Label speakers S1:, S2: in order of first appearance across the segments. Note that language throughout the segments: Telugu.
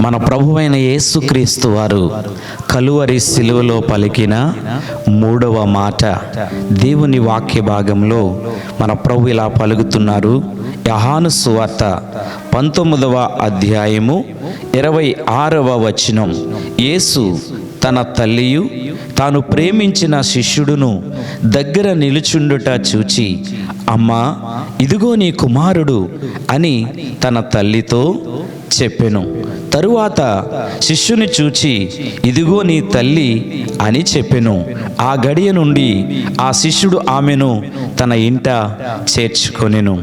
S1: మన ప్రభువైన యేసుక్రీస్తు వారు కలువరి సిలువలో పలికిన మూడవ మాట దేవుని వాక్య భాగంలో మన ప్రభు ఇలా పలుకుతున్నారు. యోహాను సువార్త 19వ అధ్యాయము 26వ వచనం. యేసు తన తల్లియు తాను ప్రేమించిన శిష్యుడును దగ్గర నిలుచుండుట చూచి, అమ్మా, ఇదిగో నీ కుమారుడు అని తన తల్లితో చెప్పెను. తరువాత శిష్యుని చూచి, ఇదిగో నీ తల్లి అని చెప్పెను. ఆ గడియ నుండి ఆ శిష్యుడు ఆమెను తన ఇంట చేర్చుకొనెను.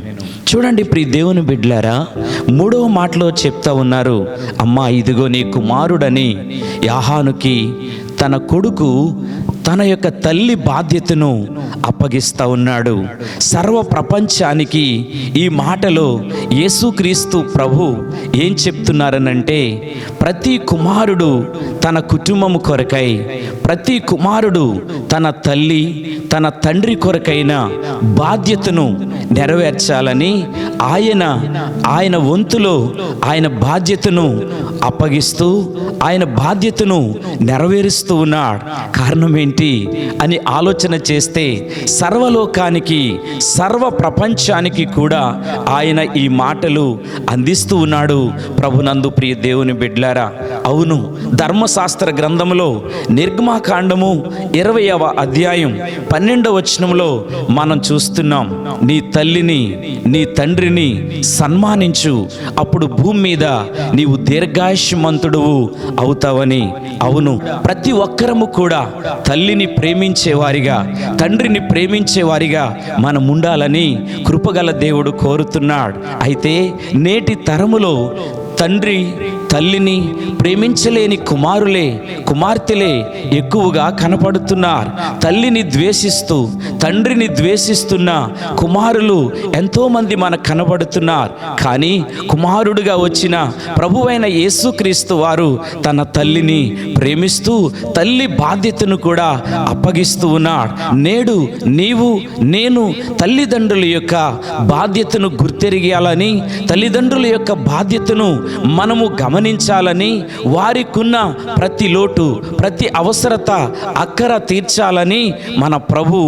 S1: చూడండి ప్రియ దేవుని బిడ్డలారా, మూడవ మాటలో చెప్తా ఉన్నారు, అమ్మా, ఇదిగో నీ కుమారుడని యోహానుకి తన కొడుకు తన యొక్క తల్లి బాధ్యతను అప్పగిస్తూ ఉన్నాడు. సర్వ ప్రపంచానికి ఈ మాటలో యేసుక్రీస్తు ప్రభు ఏం చెప్తున్నారనంటే, ప్రతి కుమారుడు తన కుటుంబము కొరకై, ప్రతి కుమారుడు తన తల్లి తన తండ్రి కొరకైన బాధ్యతను నెరవేర్చాలని ఆయన వంతులో ఆయన బాధ్యతను అప్పగిస్తూ ఆయన బాధ్యతను నెరవేరుస్తూ ఉన్నాడు. కారణం ఏంటి అని ఆలోచన చేస్తే, సర్వలోకానికి సర్వ ప్రపంచానికి కూడా ఆయన ఈ మాటలు అందిస్తూ ఉన్నాడు. ప్రభునందు ప్రియ దేవుని బిడ్డలారా, అవును, ధర్మశాస్త్ర గ్రంథంలో నిర్గమాకాండము 20వ అధ్యాయం 12వ వచనంలో మనం చూస్తున్నాం, నీ తల్లిని నీ తండ్రిని సన్మానించు, అప్పుడు భూమి మీద నీవు దీర్ఘాయుష్మంతుడువు అవుతావని. అవును, ప్రతి ఒక్కరము కూడా తల్లిని ప్రేమించేవారిగా, తండ్రిని ప్రేమించేవారిగా మనం ఉండాలని కృపగల దేవుడు కోరుతున్నాడు. అయితే నేటి తరములో తండ్రి తల్లిని ప్రేమించలేని కుమార్తెలే ఎక్కువగా కనపడుతున్నారు. తల్లిని ద్వేషిస్తూ తండ్రిని ద్వేషిస్తున్న కుమారులు ఎంతోమంది మనకు కనబడుతున్నారు. కానీ కుమారుడుగా వచ్చిన ప్రభువైన యేసుక్రీస్తు వారు తన తల్లిని ప్రేమిస్తూ తల్లి బాధ్యతను కూడా అప్పగిస్తూ ఉన్నాడు. నేడు నీవు నేను తల్లిదండ్రుల యొక్క బాధ్యతను గుర్తెరిగాలని, తల్లిదండ్రుల యొక్క బాధ్యతను మనము గమనించాలని, వారికున్న ప్రతి లోటు ప్రతి అవసరత అక్కర తీర్చాలని మన ప్రభు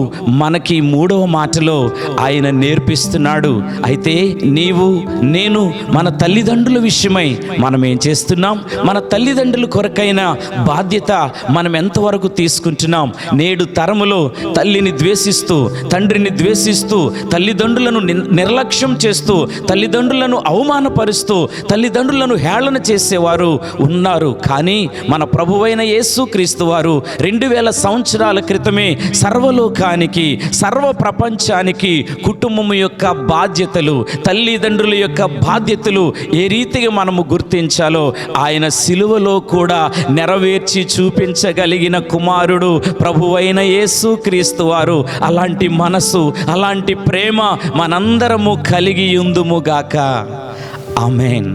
S1: మనకి మూడవ మాటలో ఆయన నేర్పిస్తున్నాడు. అయితే నీవు నేను మన తల్లిదండ్రుల విషయమై మనం ఏం చేస్తున్నాం? మన తల్లిదండ్రుల కొరకైన బాధ్యత మనం ఎంతవరకు తీసుకుంటున్నాం? నేడు తరములో తల్లిని ద్వేషిస్తూ తండ్రిని ద్వేషిస్తూ తల్లిదండ్రులను నిర్లక్ష్యం చేస్తూ తల్లిదండ్రులను అవమానపరుస్తూ తల్లిదండ్రులను హేళన చేసేవారు ఉన్నారు. కానీ మన ప్రభువైన యేసుక్రీస్తు వారు 2000 సంవత్సరాల క్రితమే సర్వలోకానికి సర్వ ప్రపంచానికి కుటుంబం యొక్క బాధ్యతలు, తల్లిదండ్రుల యొక్క బాధ్యతలు ఏ రీతిగా మనము గుర్తించాలో ఆయన సిలువలో కూడా నెరవేర్చి చూపించగలిగిన కుమారుడు ప్రభువైన యేసుక్రీస్తు వారు. అలాంటి మనసు, అలాంటి ప్రేమ మనందరము కలిగి ఉందుముగాక. ఆమేన్.